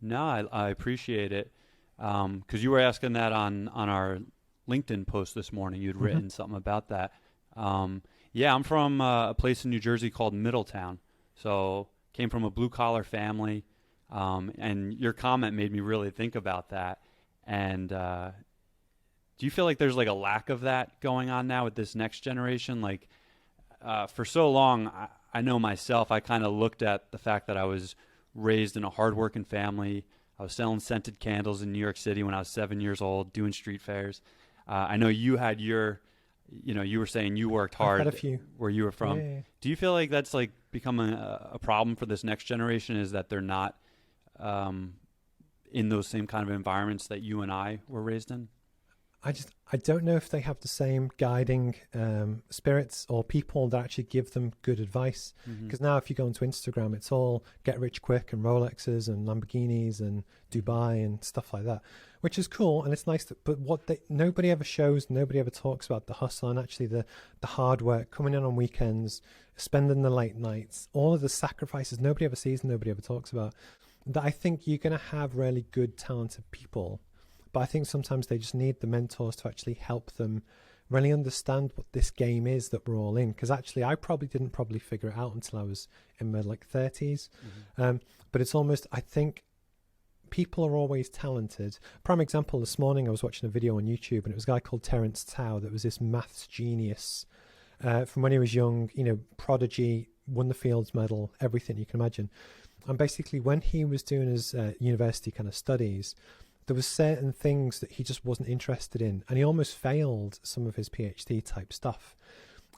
No, I appreciate it. Because you were asking that on our LinkedIn post this morning. You'd Hmm. written something about that. Yeah, I'm from a place in New Jersey called Middletown. So came from a blue collar family. And your comment made me really think about that. And do you feel like there's like a lack of that going on now with this next generation? Like for so long, I know myself, I kind of looked at the fact that I was raised in a hardworking family. I was selling scented candles in New York City when I was 7 years old, doing street fairs. I know you had you were saying you worked I've had a hard few. where you were Yeah, from. yeah, yeah. Do you feel like that's like becoming a problem for this next generation? Is that they're not um, in those same kind of environments that you and I were raised in? I don't know if they have the same guiding spirits or people that actually give them good advice. Mm-hmm. Because now, if you go onto Instagram, it's all get rich quick and Rolexes and Lamborghinis and Dubai and stuff like that, which is cool and it's nice. But nobody ever shows, nobody ever talks about the hustle and actually the hard work, coming in on weekends, spending the late nights, all of the sacrifices nobody ever sees, and nobody ever talks about. That I think you're going to have really good, talented people, but I think sometimes they just need the mentors to actually help them really understand what this game is that we're all in. Because actually, I probably didn't figure it out until I was in my like 30s. Mm-hmm. But it's almost, I think people are always talented. Prime example, this morning I was watching a video on YouTube and it was a guy called Terence Tao that was this maths genius from when he was young, prodigy, won the Fields Medal, everything you can imagine. And basically when he was doing his university kind of studies, there was certain things that he just wasn't interested in, and he almost failed some of his PhD type stuff.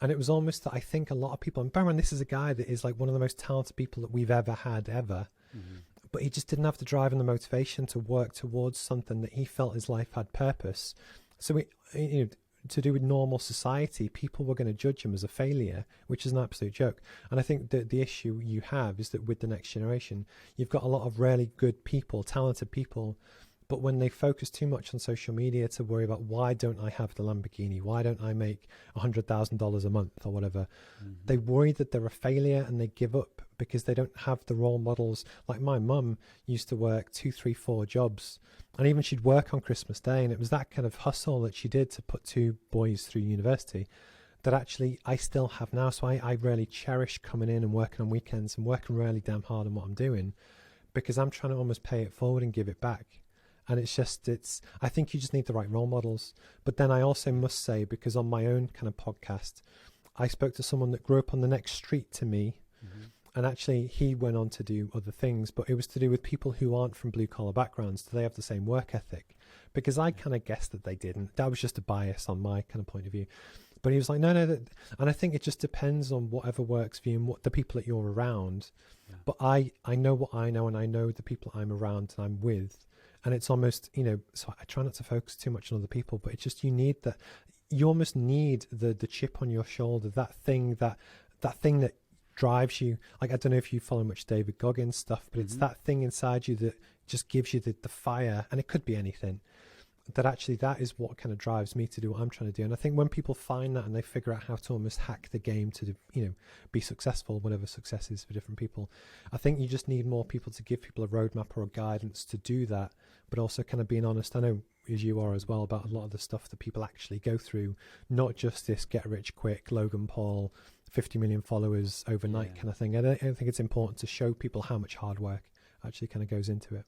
And it was almost that I think a lot of people, and bear in mind, this is a guy that is like one of the most talented people that we've ever had, ever. Mm-hmm. But he just didn't have the drive and the motivation to work towards something that he felt his life had purpose. So, to do with normal society, people were going to judge him as a failure, which is an absolute joke. And I think that the issue you have is that with the next generation, you've got a lot of really good people, talented people. But when they focus too much on social media to worry about why don't I have the Lamborghini, why don't I make $100,000 a month or whatever, Mm-hmm. they worry that they're a failure and they give up because they don't have the role models. Like my mum used to work 2, 3, 4 jobs, and even she'd work on Christmas Day, and it was that kind of hustle that she did to put 2 boys through university that actually I still have now. So I really cherish coming in and working on weekends and working really damn hard on what I'm doing, because I'm trying to almost pay it forward and give it back. And I think you just need the right role models. But then I also must say, because on my own kind of podcast, I spoke to someone that grew up on the next street to me. Mm-hmm. And actually he went on to do other things, but it was to do with people who aren't from blue collar backgrounds. Do they have the same work ethic? Because I kind of guessed that they didn't. That was just a bias on my kind of point of view. But he was like, no. And I think it just depends on whatever works for you and what the people that you're around. Yeah. But I know what I know, and I know the people I'm around and I'm with. And it's almost, so I try not to focus too much on other people, but it's just, you almost need the chip on your shoulder, that thing that drives you. Like, I don't know if you follow much David Goggins stuff, but it's that thing inside you that just gives you the fire, and it could be anything. That is what kind of drives me to do what I'm trying to do. And I think when people find that and they figure out how to almost hack the game to, be successful, whatever success is for different people, I think you just need more people to give people a roadmap or a guidance to do that, but also kind of being honest. I know, as you are as well, about a lot of the stuff that people actually go through, not just this get rich quick, Logan Paul, 50 million followers overnight kind of thing. I don't think it's important to show people how much hard work actually kind of goes into it.